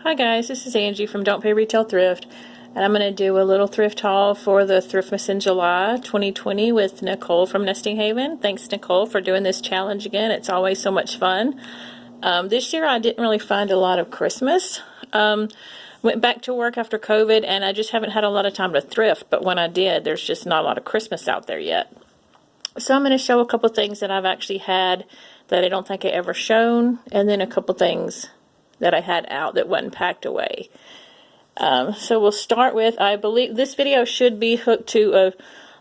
Hi guys, this is Angie from Don't Pay Retail Thrift, and I'm going to do a little thrift haul for the Thriftmas in July 2020 with Nicole from Nesting Haven. Thanks Nicole for doing this challenge again. It's always so much fun. This year I didn't really find a lot of Christmas. Went back to work after COVID and I just haven't had a lot of time to thrift, but when I did, there's just not a lot of Christmas out there yet. So I'm going to show a couple things that I've actually had that I don't think I ever shown, and then a couple things that I had out that wasn't packed away. So we'll start with, I believe this video should be hooked to a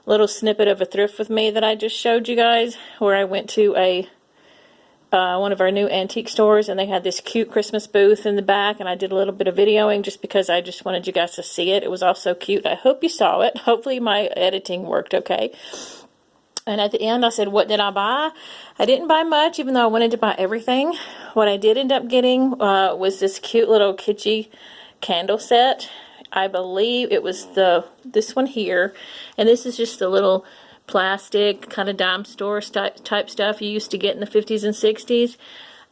little snippet of a thrift with me that I just showed you guys, where I went to one of our new antique stores and they had this cute Christmas booth in the back, and I did a little bit of videoing just because I just wanted you guys to see it. It was all so cute. I hope you saw it. Hopefully my editing worked okay. And at the end I said, what did I buy? I didn't buy much, even though I wanted to buy everything. What I did end up getting was this cute little kitschy candle set. I believe it was this one here. And this is just the little plastic kind of dime store type stuff you used to get in the 50s and 60s.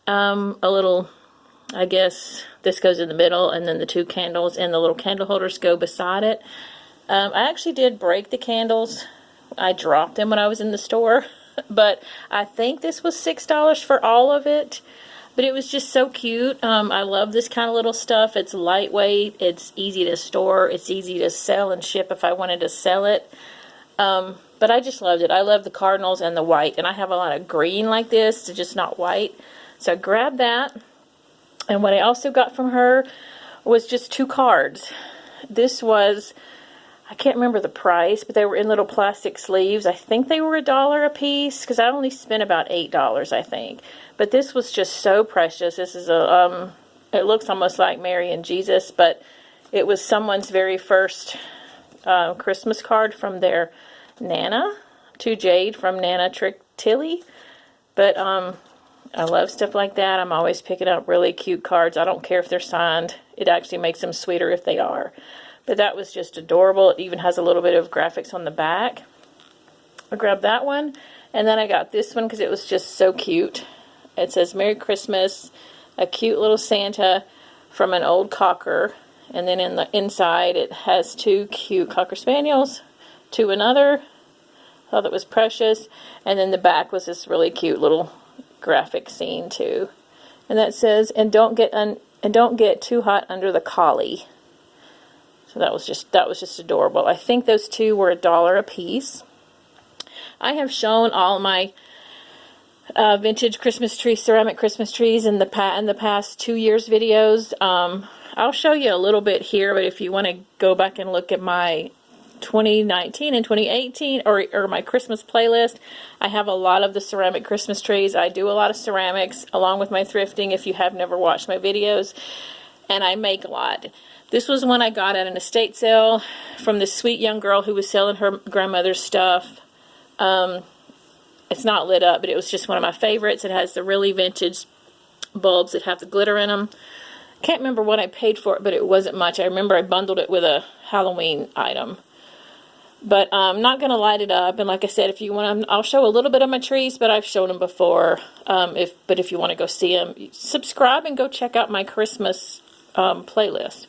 A little, I guess this goes in the middle, and then the two candles and the little candle holders go beside it. I actually did break the candles. I dropped them when I was in the store, but I think this was $6 for all of it. But it was just so cute. I love this kind of little stuff. It's lightweight, it's easy to store, it's easy to sell and ship if I wanted to sell it. But I just loved it. I love the cardinals and the white, and I have a lot of green like this, just not white. So I grabbed that, and what I also got from her was just 2 cards. This was, I can't remember the price, but they were in little plastic sleeves. I think they were $1 a piece, because I only spent about $8, I think. But this was just so precious. This is a, it looks almost like Mary and Jesus, but it was someone's very first Christmas card from their Nana, to Jade from Nana Trick Tilly. But I love stuff like that. I'm always picking up really cute cards. I don't care if they're signed. It actually makes them sweeter if they are. But that was just adorable. It even has a little bit of graphics on the back. I grabbed that one. And then I got this one because it was just so cute. It says, Merry Christmas. A cute little Santa from an old cocker. And then in the inside it has 2 cute Cocker Spaniels to another. Thought that was precious. And then the back was this really cute little graphic scene too. And that says, and don't get too hot under the collie. So that was just adorable. I think those 2 were $1 a piece. I have shown all my vintage Christmas tree, ceramic Christmas trees in the past 2 years videos. I'll show you a little bit here, but if you want to go back and look at my 2019 and 2018 or my Christmas playlist, I have a lot of the ceramic Christmas trees. I do a lot of ceramics along with my thrifting if you have never watched my videos, and I make a lot. This was one I got at an estate sale from this sweet young girl who was selling her grandmother's stuff. It's not lit up, but it was just one of my favorites. It has the really vintage bulbs that have the glitter in them. Can't remember what I paid for it, but it wasn't much. I remember I bundled it with a Halloween item. But I'm not going to light it up. And like I said, if you want, I'll show a little bit of my trees, but I've shown them before. But if you want to go see them, subscribe and go check out my Christmas playlist.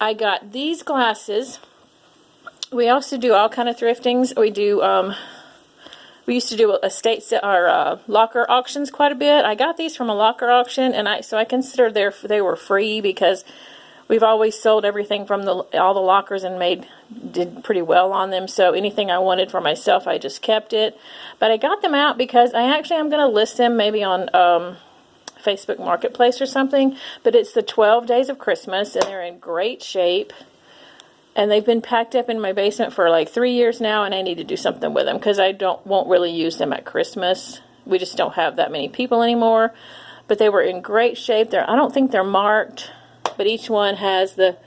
I got these glasses. We also do all kind of thriftings. We used to do estate or locker auctions quite a bit. I got these from a locker auction, and so I consider they were free because we've always sold everything from all the lockers and did pretty well on them. So anything I wanted for myself, I just kept it. But I got them out because I actually am going to list them maybe on Facebook Marketplace or something. But it's the 12 Days of Christmas, and they're in great shape. And they've been packed up in my basement for like 3 years now, and I need to do something with them because I won't really use them at Christmas. We just don't have that many people anymore. But they were in great shape. I don't think they're marked, but each one has the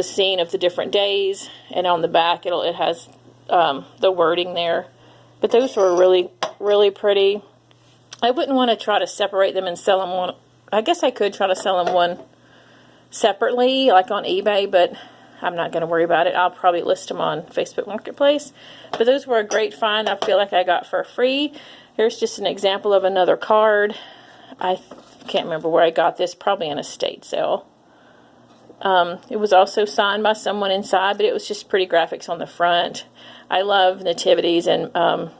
scene of the different days, and on the back it has the wording there. But those were really, really pretty. I wouldn't want to try to separate them and sell them one. I guess I could try to sell them one separately, like on eBay, but I'm not going to worry about it. I'll probably list them on Facebook Marketplace. But those were a great find. I feel like I got for free. Here's just an example of another card. I can't remember where I got this. Probably an estate sale. It was also signed by someone inside, but it was just pretty graphics on the front. I love nativities and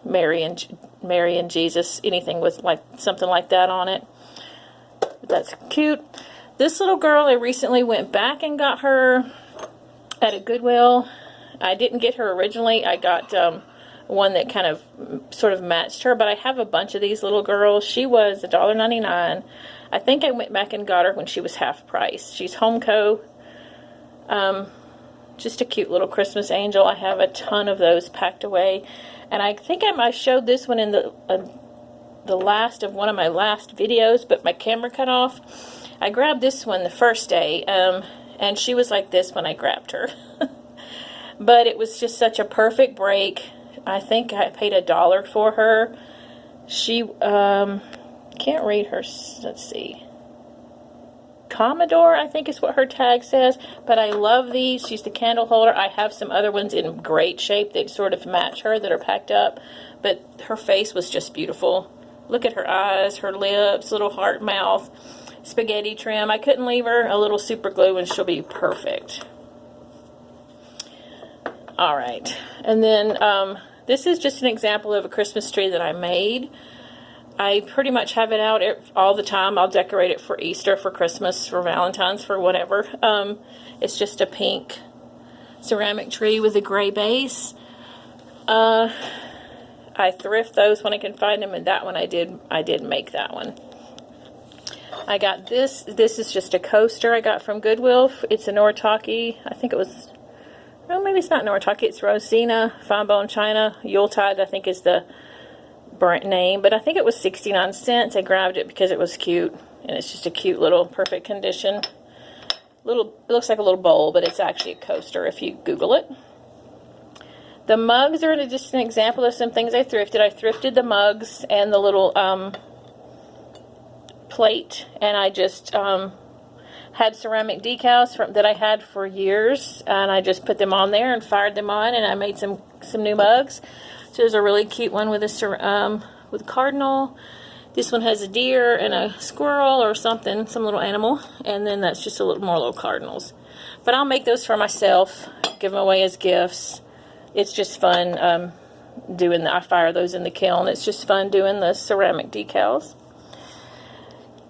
Mary and Jesus, anything with like something like that on it. But that's cute. This little girl, I recently went back and got her at a Goodwill. I didn't get her originally. I got one that kind of sort of matched her, but I have a bunch of these little girls. She was $1.99. I think I went back and got her when she was half price. She's Homeco. Just a cute little Christmas angel. I have a ton of those packed away. And I think I showed this one in the last of one of my last videos, but my camera cut off. I grabbed this one the first day, and she was like this when I grabbed her. But it was just such a perfect break. I think I paid $1 for her. She, can't read her, let's see. Commodore, I think is what her tag says. But I love these. She's the candle holder. I have some other ones in great shape that sort of match her that are packed up. But her face was just beautiful. Look at her eyes, her lips, little heart mouth, spaghetti trim. I couldn't leave her a little super glue and she'll be perfect. Alright, and then this is just an example of a Christmas tree that I made. I pretty much have it out all the time. I'll decorate it for Easter, for Christmas, for Valentine's, for whatever. It's just a pink ceramic tree with a gray base. I thrift those when I can find them, and that one I did make that one. I got this. This is just a coaster I got from Goodwill. It's a Noritake. I think it was... Oh, maybe it's not Noritake, it's Rosina, Fine Bone China. Yuletide, I think, is the brand name. But I think it was 69 cents. I grabbed it because it was cute. And it's just a cute little perfect condition. It looks like a little bowl, but it's actually a coaster if you Google it. The mugs are just an example of some things I thrifted. I thrifted the mugs and the little plate. And I just... had ceramic decals that I had for years, and I just put them on there and fired them on, and I made some new mugs. So there's a really cute one with a cardinal. This one has a deer and a squirrel or something, some little animal, and then that's just a little more little cardinals. But I'll make those for myself, give them away as gifts. It's just fun I fire those in the kiln. It's just fun doing the ceramic decals.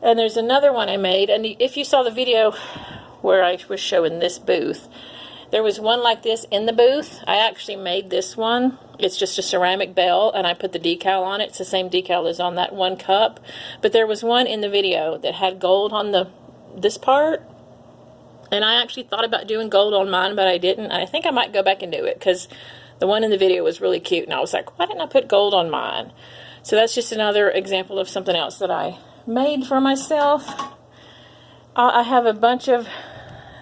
And there's another one I made, and if you saw the video where I was showing this booth, there was one like this in the booth. I actually made this one. It's just a ceramic bell, and I put the decal on it. It's the same decal as on that one cup. But there was one in the video that had gold on this part, and I actually thought about doing gold on mine, but I didn't. I think I might go back and do it, because the one in the video was really cute, and I was like, why didn't I put gold on mine? So that's just another example of something else that I made for myself. I have a bunch of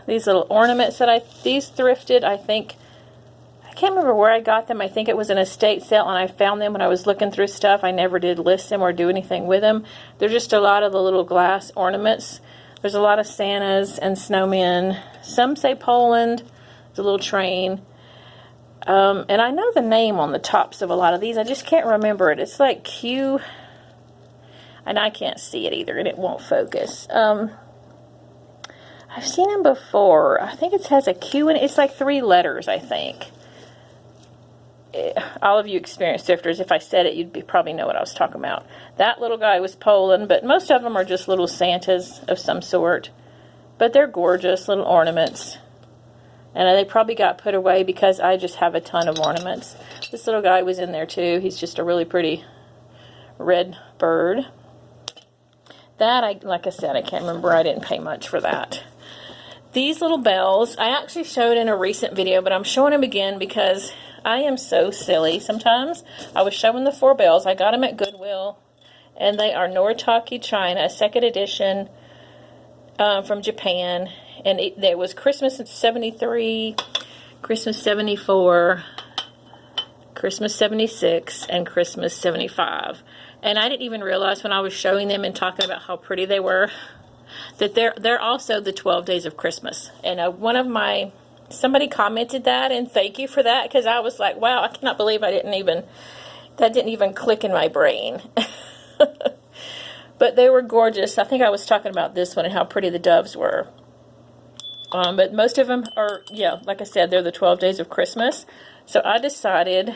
these little ornaments that these thrifted. I think, I can't remember where I got them. I think it was an estate sale, and I found them when I was looking through stuff. I never did list them or do anything with them. They're just a lot of the little glass ornaments. There's a lot of Santas and snowmen. Some say Poland. There's a little train. And I know the name on the tops of a lot of these. I just can't remember it. It's like Q... And I can't see it either, and it won't focus. I've seen them before. I think it has a Q in it. It's like 3 letters, I think. All of you experienced thrifters, if I said it, you'd probably know what I was talking about. That little guy was Poland, but most of them are just little Santas of some sort. But they're gorgeous little ornaments. And they probably got put away because I just have a ton of ornaments. This little guy was in there too. He's just a really pretty red bird. That, like I said, I can't remember. I didn't pay much for that. These little bells, I actually showed in a recent video, but I'm showing them again because I am so silly sometimes. I was showing the 4 bells. I got them at Goodwill, and they are Noritake China, 2nd edition from Japan. And there was Christmas in 73, Christmas 74, Christmas 76, and Christmas 75. And I didn't even realize when I was showing them and talking about how pretty they were, that they're also the 12 days of Christmas. And somebody commented that, and thank you for that, because I was like, wow, I cannot believe that didn't even click in my brain. But they were gorgeous. I think I was talking about this one and how pretty the doves were. But most of them are, yeah, like I said, they're the 12 days of Christmas. So I decided,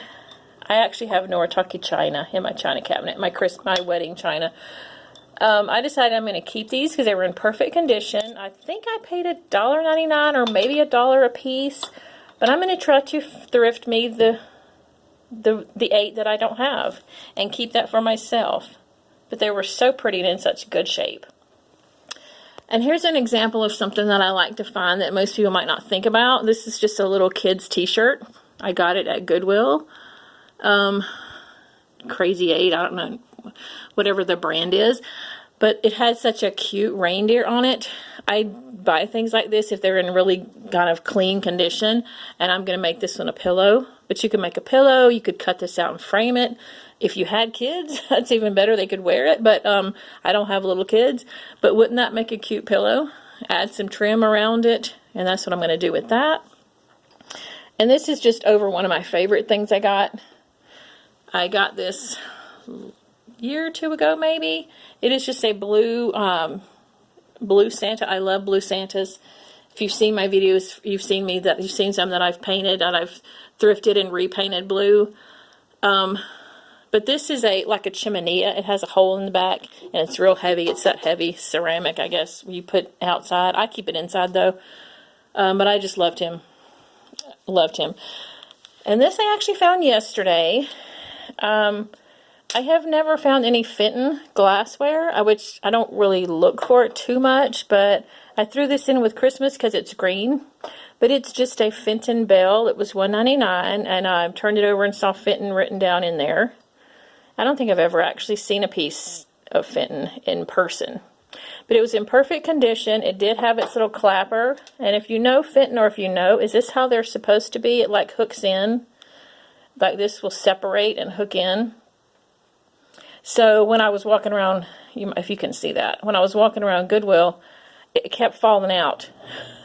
I actually have Noritake china in my china cabinet, my wedding china. I decided I'm going to keep these because they were in perfect condition. I think I paid $1.99 or maybe $1 a piece. But I'm going to try to thrift me the 8 that I don't have and keep that for myself. But they were so pretty and in such good shape. And here's an example of something that I like to find that most people might not think about. This is just a little kid's t-shirt. I got it at Goodwill. Crazy 8, I don't know, whatever the brand is. But it had such a cute reindeer on it. I buy things like this if they're in really kind of clean condition. And I'm going to make this one a pillow. But you can make a pillow. You could cut this out and frame it. If you had kids, that's even better. They could wear it. But I don't have little kids. But wouldn't that make a cute pillow? Add some trim around it. And that's what I'm going to do with that. And this is just over one of my favorite things I got. I got this year or two ago, maybe. It is just a blue Santa. I love blue Santas. If you've seen my videos, you've seen some that I've painted, that I've thrifted and repainted blue. But this is like a chimenea. It has a hole in the back, and it's real heavy. It's that heavy ceramic, I guess, you put outside. I keep it inside, though. But I just loved him. Loved him. And this I actually found yesterday. I have never found any Fenton glassware, which I don't really look for it too much, but I threw this in with Christmas because it's green. But it's just a Fenton bell. It was $1.99, and I turned it over and saw Fenton written down in there. I don't think I've ever actually seen a piece of Fenton in person. But it was in perfect condition. It did have its little clapper. And if you know Fenton, or if you know, is this how they're supposed to be? It like hooks in. Like this will separate and hook in. So when I was walking around, if you can see that, when I was walking around Goodwill, it kept falling out.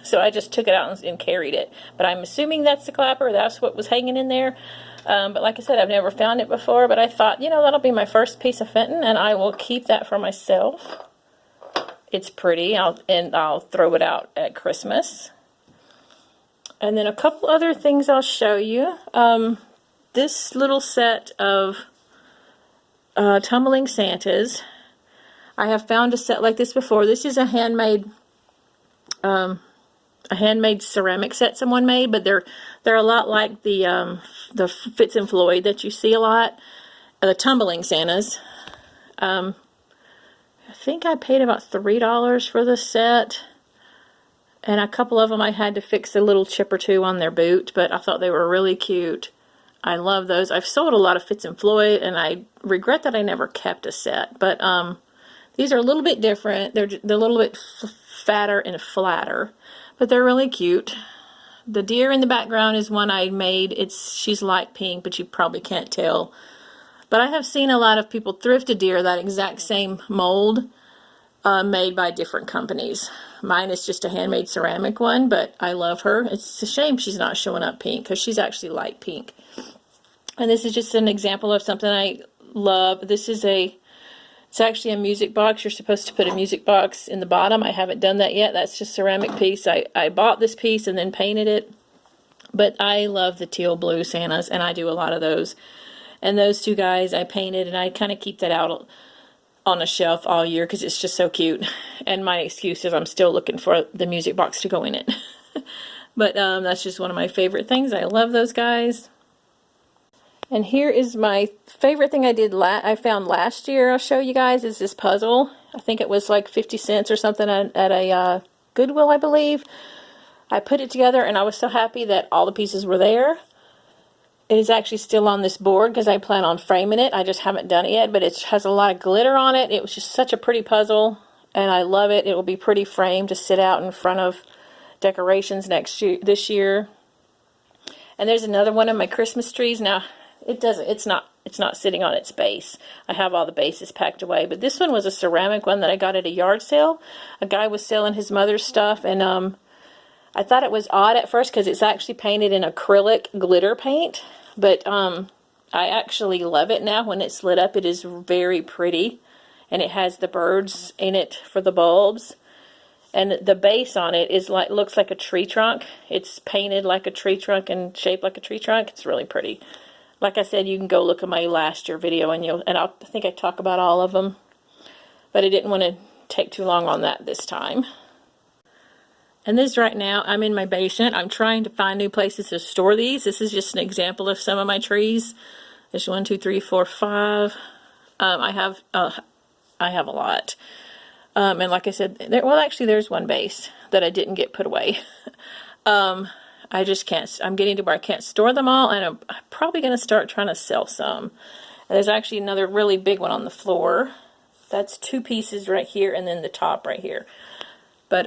So I just took it out and carried it. But I'm assuming that's the clapper. That's what was hanging in there. But like I said, I've never found it before. But I thought, that'll be my first piece of Fenton, and I will keep that for myself. It's pretty, and I'll throw it out at Christmas. And then a couple other things I'll show you. This little set of tumbling Santas. I have found a set like this before. This is a handmade ceramic set someone made, but they're a lot like the Fitz and Floyd that you see a lot. The tumbling Santas. I think I paid about $3 for the set. And a couple of them I had to fix a little chip or two on their boot, but I thought they were really cute. I love those. I've sold a lot of Fitz and Floyd, and I regret that I never kept a set. But these are a little bit different. They're a little bit fatter and flatter, but they're really cute. The deer in the background is one I made. She's light pink, but you probably can't tell. But I have seen a lot of people thrift a deer, that exact same mold, made by different companies. Mine is just a handmade ceramic one, but I love her. It's a shame she's not showing up pink, because she's actually light pink. And this is just an example of something I love. It's actually a music box. You're supposed to put a music box in the bottom. I haven't done that yet. That's just a ceramic piece. I bought this piece and then painted it. But I love the teal blue Santas, and I do a lot of those. And those two guys I painted, and I kind of keep that out on a shelf all year because it's just so cute. And my excuse is I'm still looking for the music box to go in it. But that's just one of my favorite things. I love those guys. And here is my favorite thing I found last year. I'll show you guys, is this puzzle. I think it was like 50 cents or something at a Goodwill, I believe. I put it together, and I was so happy that all the pieces were there. It is actually still on this board because I plan on framing it. I just haven't done it yet, but it has a lot of glitter on it. It was just such a pretty puzzle, and I love it. It will be pretty framed to sit out in front of decorations this year. And there's another one of my Christmas trees. Now, it's not sitting on its base. I have all the bases packed away, but this one was a ceramic one that I got at a yard sale. A guy was selling his mother's stuff, and I thought it was odd at first because it's actually painted in acrylic glitter paint. But I actually love it now. When it's lit up, it is very pretty. And it has the birds in it for the bulbs. And the base on it is like, looks like a tree trunk. It's painted like a tree trunk and shaped like a tree trunk. It's really pretty. Like I said, you can go look at my last year video and I think I talk about all of them. But I didn't want to take too long on that this time. And this right now, I'm in my basement. I'm trying to find new places to store these. This is just an example of some of my trees. There's 1, 2, 3, 4, 5. I have a lot. And like I said, well, actually, there's one base that I didn't get put away. I just can't. I'm getting to where I can't store them all, and I'm probably going to start trying to sell some. And there's actually another really big one on the floor. That's 2 pieces right here, and then the top right here. But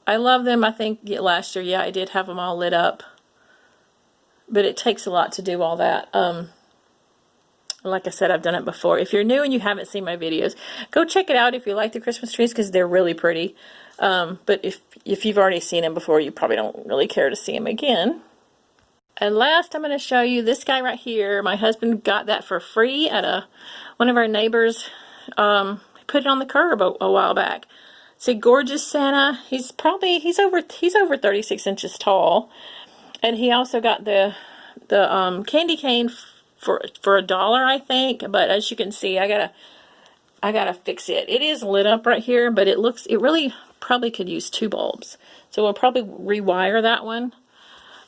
I love them. I think last year, yeah, I did have them all lit up. But it takes a lot to do all that. Like I said, I've done it before. If you're new and you haven't seen my videos, go check it out if you like the Christmas trees, because they're really pretty. But if you've already seen them before, you probably don't really care to see them again. And last, I'm going to show you this guy right here. My husband got that for free at one of our neighbors. Put it on the curb a while back. See, gorgeous Santa. He's over 36 inches tall, and he also got the candy cane for $1, I think. But as you can see, I gotta fix it. It is lit up right here, but it really probably could use 2 bulbs. So we'll probably rewire that one.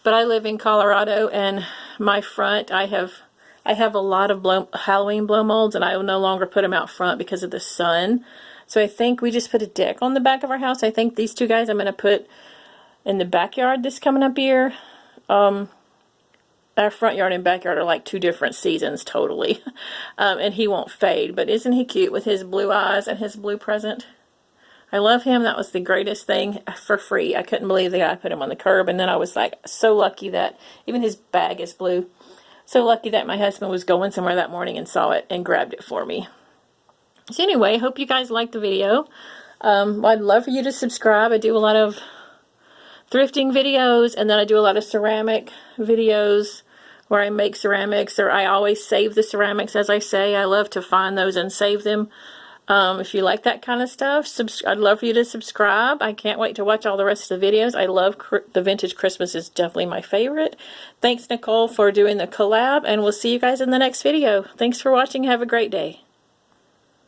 But I live in Colorado, and my front, I have a lot of Halloween blow molds, and I will no longer put them out front because of the sun. So I think we just put a deck on the back of our house. I think these 2 guys I'm going to put in the backyard this coming up year. Our front yard and backyard are like 2 different seasons totally. And he won't fade, but isn't he cute with his blue eyes and his blue present? I love him. That was the greatest thing, for free. I couldn't believe the guy put him on the curb, and then I was like so lucky that even his bag is blue. So lucky that my husband was going somewhere that morning and saw it and grabbed it for me. So anyway, hope you guys liked the video. I'd love for you to subscribe. I do a lot of thrifting videos, and then I do a lot of ceramic videos where I make ceramics, or I always save the ceramics, as I say. I love to find those and save them. If you like that kind of stuff, I'd love for you to subscribe. I can't wait to watch all the rest of the videos. I love the Vintage Christmas is definitely my favorite. Thanks, Nicole, for doing the collab, and we'll see you guys in the next video. Thanks for watching. Have a great day.